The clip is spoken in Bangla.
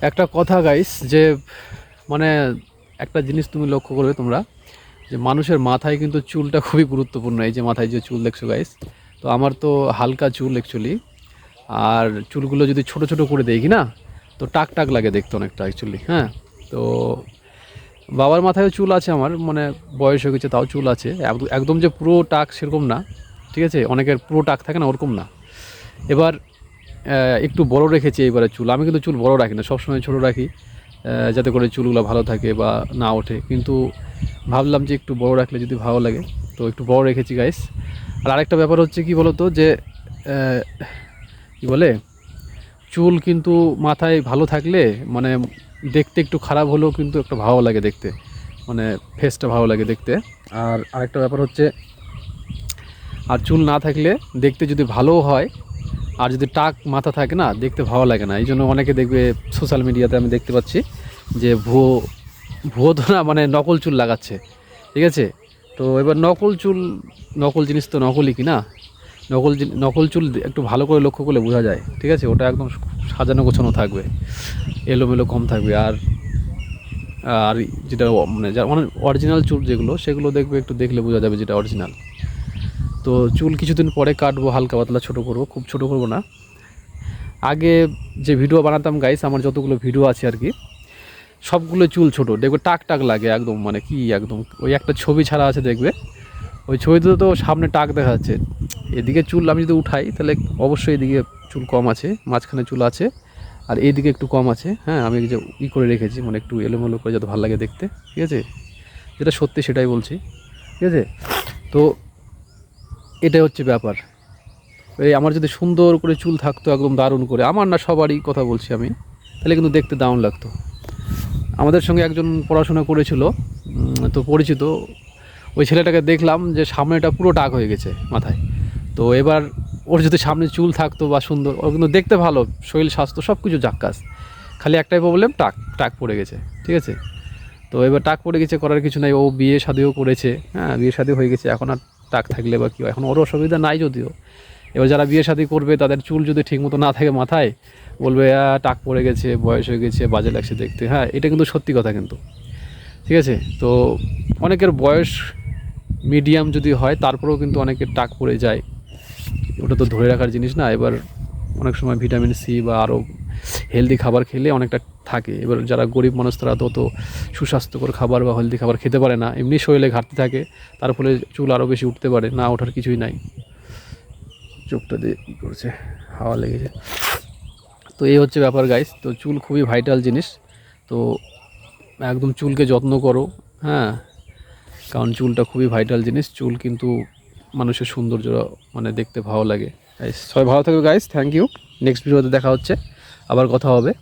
একটা কথা গাইস, যে মানে একটা জিনিস তুমি লক্ষ্য করবে তোমরা, যে মানুষের মাথায় কিন্তু চুলটা খুবই গুরুত্বপূর্ণ। এই যে মাথায় যে চুল দেখছো গাইস, তো আমার তো হালকা চুল অ্যাকচুয়ালি। আর চুলগুলো যদি ছোট ছোট করে দেই কি না, তো টাক টাক লাগে দেখতে অনেকটা অ্যাকচুয়ালি। হ্যাঁ, তো বাবার মাথায়ও চুল আছে আমার, মানে বয়স হয়ে গেছে তাও চুল আছে, একদম যে পুরো টাক সেরকম না। ঠিক আছে, অনেকের পুরো টাক থাকে না, ওরকম না। এবার একটু বড় রেখেছি এইবারে চুল। আমি কিন্তু চুল বড় রাখি না, সবসময় ছোট রাখি, যাতে করে চুলগুলো ভালো থাকে বা না ওঠে। কিন্তু ভাবলাম যে একটু বড় রাখলে যদি ভালো লাগে, তো একটু বড় রেখেছি গাইস। আর আরেকটা ব্যাপার হচ্ছে কি বলতো, যে আহ, কি বলে, চুল কিন্তু মাথায় ভালো থাকলে মানে দেখতে একটু খারাপ হলেও কিন্তু একটা ভালো লাগে দেখতে, মানে ফেসটা ভালো লাগে দেখতে। আর আরেকটা ব্যাপার হচ্ছে, আর চুল না থাকলে দেখতে যদি ভালোও হয়, আর যদি টাক মাথা থাকে না, দেখতে ভালো লাগে না। এই জন্য অনেকে দেখবে সোশ্যাল মিডিয়াতে আমি দেখতে পাচ্ছি যে ভুয়ো ভুয়ো তো না, মানে নকল চুল লাগাচ্ছে। ঠিক আছে, তো এবার নকল চুল, নকল জিনিস তো নকলই কি না। নকল চুল একটু ভালো করে লক্ষ্য করলে বোঝা যায়। ঠিক আছে, ওটা একদম সাজানো গোছানো থাকবে, এলোমেলো কম থাকবে। আর আর যেটা মানে যা মানে অরিজিনাল চুল যেগুলো, সেগুলো দেখবে একটু দেখলে বোঝা যাবে যেটা অরিজিনাল। তো চুল কিছুদিন পরে কাটবো, হালকা পাতলা ছোটো করবো, খুব ছোটো করবো না। আগে যে ভিডিও বানাতাম গাইস, আমার যতগুলো ভিডিও আছে আর কি, সবগুলো চুল ছোট, দেখবে টাক টাক লাগে একদম, মানে কি একদম ওই একটা ছবি ছাড়া আছে দেখবে, ওই ছবিতে তো সামনে টাক দেখা যাচ্ছে। এদিকে চুল আমি যদি উঠাই তাহলে অবশ্যই এদিকে চুল কম আছে, মাঝখানে চুল আছে, আর এইদিকে একটু কম আছে। হ্যাঁ, আমি যে করে রেখেছি, মানে একটু এলোমেলো করে যাতে ভালো লাগে দেখতে। ঠিক আছে, যেটা সত্যি সেটাই বলছি। ঠিক আছে, তো এটাই হচ্ছে ব্যাপার। এই আমার যদি সুন্দর করে চুল থাকতো একদম দারুণ করে, আমার না সবারই কথা বলছি আমি, তাহলে কিন্তু দেখতে দারুণ লাগতো। আমাদের সঙ্গে একজন পড়াশোনা করেছিল, তো পরিচিত, ওই ছেলেটাকে দেখলাম যে সামনেটা পুরো টাক হয়ে গেছে মাথায়। তো এবার ওর যদি সামনে চুল থাকতো বা সুন্দর, ও কিন্তু দেখতে ভালো, শরীর স্বাস্থ্য সব কিছু জাক্কাস, খালি একটাই প্রবলেম, টাক টাক পড়ে গেছে। ঠিক আছে, তো এবার টাক পড়ে গেছে, করার কিছু নাই, ও বিয়ে শাদিও করেছে। হ্যাঁ, বিয়ে শাদি হয়ে গেছে, এখন আর টাক থাকলে বা কী, এখন ওর অসুবিধা নাই যদিও। এবার যারা বিয়ে শাদি করবে তাদের চুল যদি ঠিকমতো না থাকে মাথায়, বলবে টাক পড়ে গেছে, বয়স হয়ে গেছে, বাজে লাগছে দেখতে। হ্যাঁ, এটা কিন্তু সত্যি কথা কিন্তু। ঠিক আছে, তো অনেকের বয়স মিডিয়াম যদি হয়, তারপরেও কিন্তু অনেকের টাক পড়ে যায়, ওটা তো ধরে রাখার জিনিস না। এবার অনেক সময় ভিটামিন সি বা আরও হেলদি খাবার খেলে অনেকটা থাকে। এবার যারা গরিব মানুষ তারা তো সুস্বাস্থ্যকর খাবার বা হেলদি খাবার খেতে পারে না, এমনি শরীরে ঘাটতি থাকে, তার ফলে চুল আরও বেশি উঠতে পারে, না ওঠার কিছুই নাই। চোখটা দিয়ে কী করছে, হাওয়া লেগেছে। তো এই হচ্ছে ব্যাপার গাইস। তো চুল খুবই ভাইটাল জিনিস, তো একদম চুলকে যত্ন করো। হ্যাঁ, কারণ চুলটা খুবই ভাইটাল জিনিস, চুল কিন্তু মানুষের সৌন্দর্য, মানে দেখতে ভালো লাগে। গাইস সবাই ভালো থাকবে গাইস, থ্যাংক ইউ। নেক্সট ভিডিওতে দেখা হচ্ছে, আবার কথা হবে।